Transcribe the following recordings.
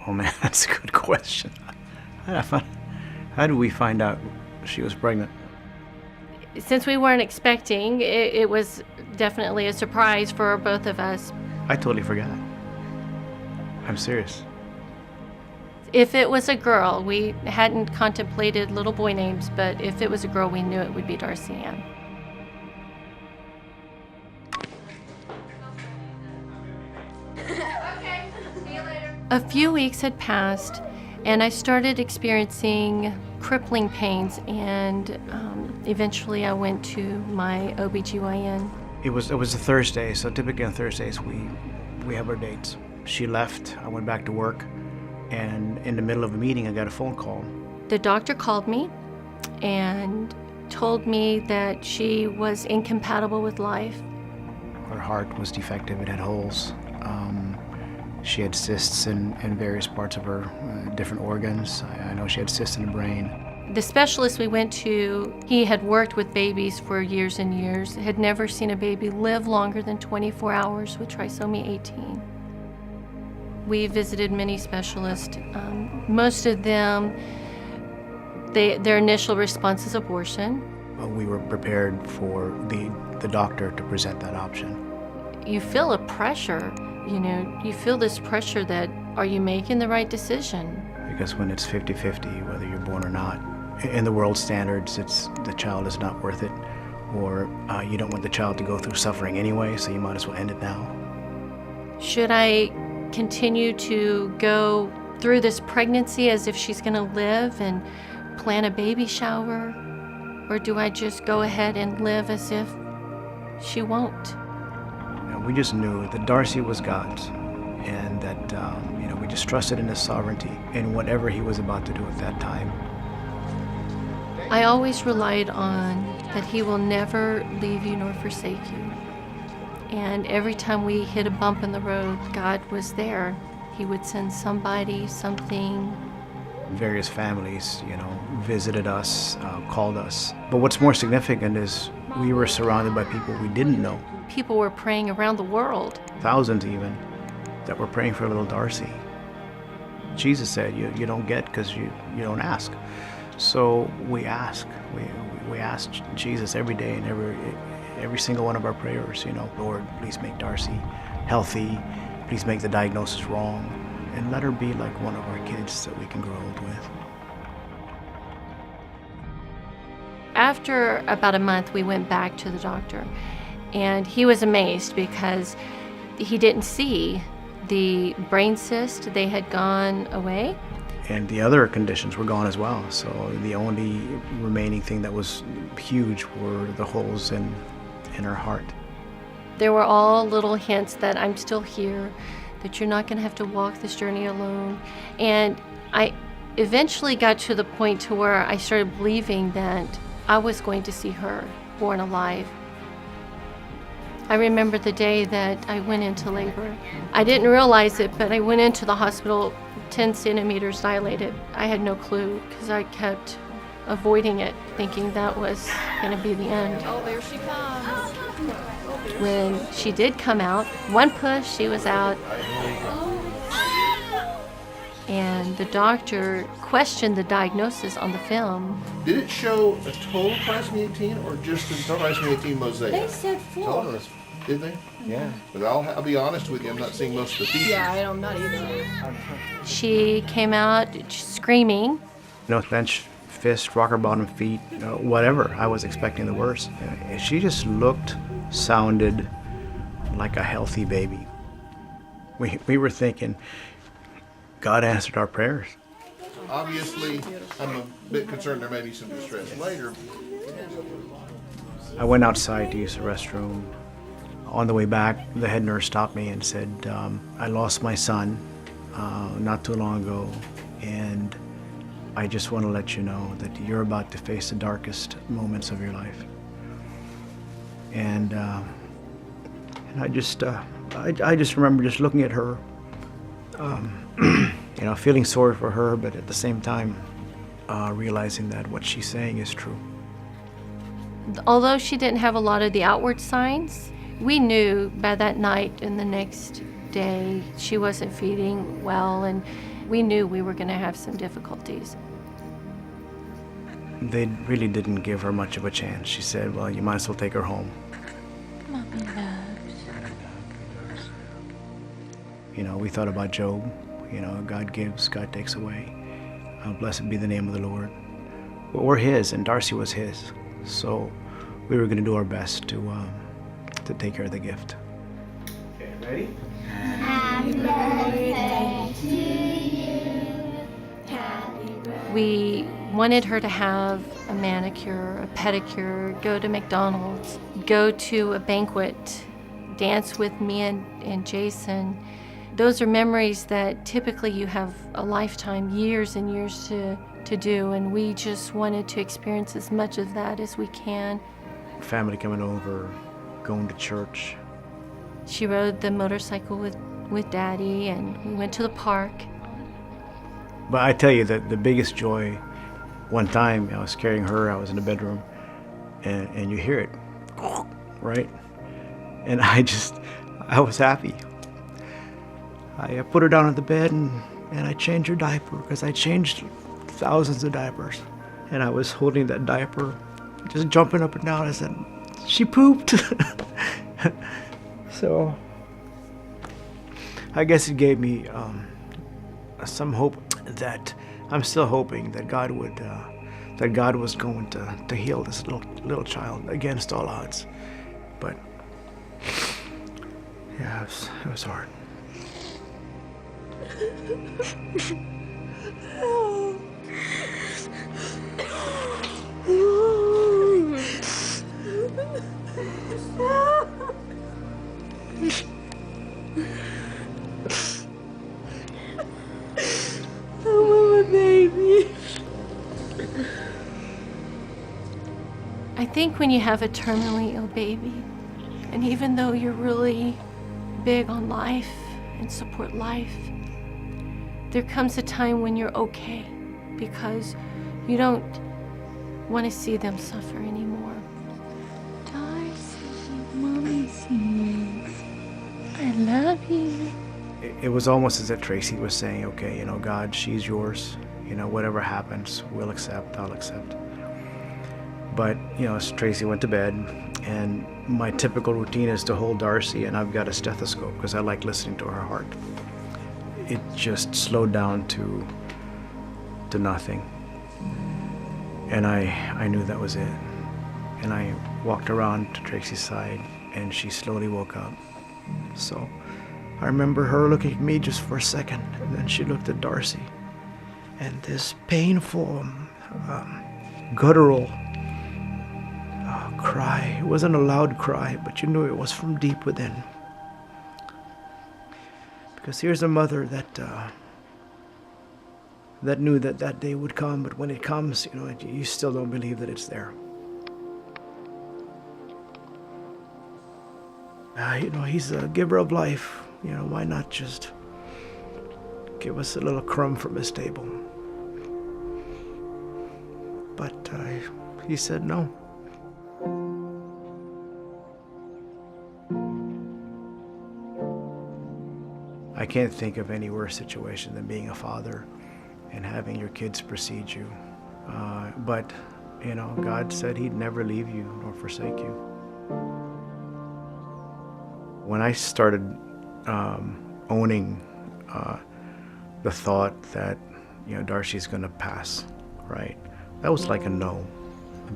Oh man, that's a good question. How did we find out she was pregnant? Since we weren't expecting, it was definitely a surprise for both of us. I totally forgot. I'm serious. If it was a girl, we hadn't contemplated little boy names, but if it was a girl, we knew it would be Darcy Ann. Okay, see you later. A few weeks had passed, and I started experiencing crippling pains, and eventually I went to my OBGYN. It was a Thursday, so typically on Thursdays we have our dates. She left, I went back to work, and in the middle of a meeting I got a phone call. The doctor called me and told me that she was incompatible with life. Her heart was defective, it had holes. She had cysts in various parts of her different organs. I know she had cysts in the brain. The specialist we went to, he had worked with babies for years and years, had never seen a baby live longer than 24 hours with trisomy 18. We visited many specialists. Most of them, their initial response is abortion. We were prepared for the doctor to present that option. You feel a pressure, you feel this pressure that, are you making the right decision? Because when it's 50-50, whether you're born or not, in the world standards, the child is not worth it, or you don't want the child to go through suffering anyway, so you might as well end it now. Should I continue to go through this pregnancy as if she's going to live and plan a baby shower, or do I just go ahead and live as if she won't? We just knew that Darcy was God's, and that we just trusted in His sovereignty in whatever He was about to do at that time. I always relied on that He will never leave you nor forsake you. And every time we hit a bump in the road, God was there. He would send somebody, something. Various families, visited us, called us. But what's more significant is we were surrounded by people we didn't know. People were praying around the world. Thousands even, that were praying for little Darcy. Jesus said, you don't get because you don't ask. So we ask. We ask Jesus every day in every single one of our prayers, Lord, please make Darcy healthy. Please make the diagnosis wrong. And let her be like one of our kids that we can grow old with. After about a month, we went back to the doctor, and he was amazed because he didn't see the brain cyst. They had gone away. And the other conditions were gone as well. So the only remaining thing that was huge were the holes in her heart. There were all little hints that I'm still here, that you're not going to have to walk this journey alone. And I eventually got to the point to where I started believing that I was going to see her born alive. I remember the day that I went into labor. I didn't realize it, but I went into the hospital 10 centimeters dilated. I had no clue because I kept avoiding it, thinking that was going to be the end. Oh, there she comes. When she did come out, one push, she was out. And the doctor questioned the diagnosis on the film. Did it show a total trisomy 18 or just the trisomy 18 mosaic? They said full. Did they? Yeah. But I'll be honest with you, I'm not seeing most of the features. Yeah, I'm not either. She came out screaming. Clenched fist, rocker bottom feet, whatever. I was expecting the worst. She just looked, sounded like a healthy baby. We were thinking, God answered our prayers. Obviously, I'm a bit concerned there may be some distress later. I went outside to use the restroom. On the way back, the head nurse stopped me and said, I lost my son not too long ago, and I just want to let you know that you're about to face the darkest moments of your life. And I just remember just looking at her, feeling sorry for her, but at the same time, realizing that what she's saying is true. Although she didn't have a lot of the outward signs, we knew by that night and the next day she wasn't feeding well, and we knew we were going to have some difficulties. They really didn't give her much of a chance. She said, well, you might as well take her home. Mommy loves. You know, we thought about Job. You know, God gives, God takes away. Blessed be the name of the Lord. Well, we're His, and Darcy was His. So we were going to do our best to take care of the gift. Okay, ready? We wanted her to have a manicure, a pedicure, go to McDonald's, go to a banquet, dance with me and Jason. Those are memories that typically you have a lifetime, years and years to do, and we just wanted to experience as much of that as we can. Family coming over, going to church. She rode the motorcycle with Daddy, and we went to the park. But I tell you that the biggest joy, one time I was carrying her, I was in the bedroom, and you hear it, right? And I was happy. I put her down on the bed and I changed her diaper, because I changed thousands of diapers. And I was holding that diaper, just jumping up and down. I said, she pooped. So I guess it gave me some hope that I'm still hoping that God was going to heal this little child against all odds. But yeah, it was hard. I think when you have a terminally ill baby, and even though you're really big on life and support life, there comes a time when you're okay, because you don't want to see them suffer anymore. Darcy, Mommy sees. I love you. It was almost as if Tracy was saying, okay, you know, God, she's yours. You know, whatever happens, we'll accept, I'll accept. But, you know, Tracy went to bed, and my typical routine is to hold Darcy, and I've got a stethoscope because I like listening to her heart. It just slowed down to nothing. And I knew that was it. And I walked around to Tracy's side, and she slowly woke up. So I remember her looking at me just for a second, and then she looked at Darcy. And this painful, guttural cry. It wasn't a loud cry, but you knew it was from deep within. Because here's a mother that knew that day would come, but when it comes, you know, you still don't believe that it's there. You know, He's a giver of life. You know, why not just give us a little crumb from His table? But He said no. I can't think of any worse situation than being a father and having your kids precede you. But, you know, God said He'd never leave you nor forsake you. When I started owning the thought that, you know, Darcy's going to pass, right? That was like a no.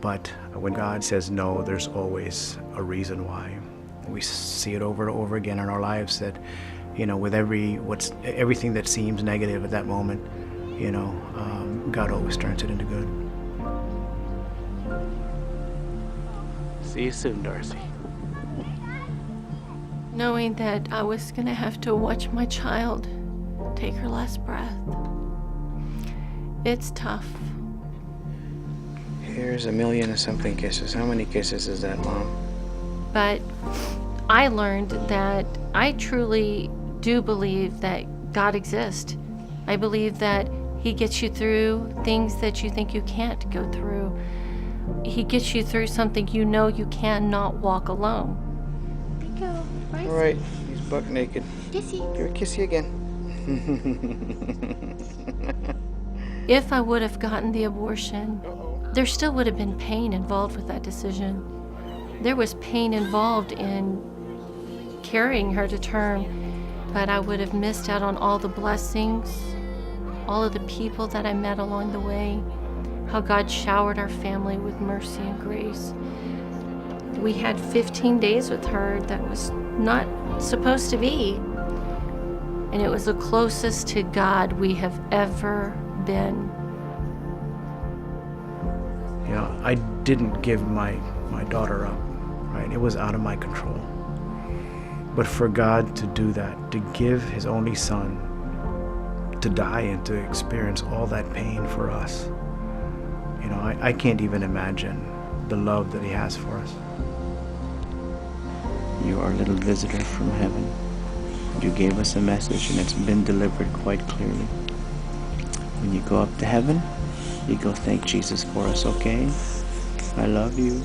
But when God says no, there's always a reason why. We see it over and over again in our lives that, you know, with everything that seems negative at that moment, you know, God always turns it into good. See you soon, Darcy. Knowing that I was going to have to watch my child take her last breath, it's tough. Here's 1,000,000 kisses. How many kisses is that, Mom? But I learned that I truly do believe that God exists. I believe that He gets you through things that you think you can't go through. He gets you through something you know you cannot walk alone. Go. All right, he's buck naked. Kissy. Give her a kissy again. If I would have gotten the abortion, there still would have been pain involved with that decision. There was pain involved in carrying her to term, but I would have missed out on all the blessings, all of the people that I met along the way, how God showered our family with mercy and grace. We had 15 days with her that was not supposed to be, and it was the closest to God we have ever been. Yeah, I didn't give my daughter up, right? It was out of my control. But for God to do that, to give his only son, to die and to experience all that pain for us, you know, I can't even imagine the love that he has for us. You are a little visitor from heaven. You gave us a message and it's been delivered quite clearly. When you go up to heaven, you go thank Jesus for us, okay? I love you.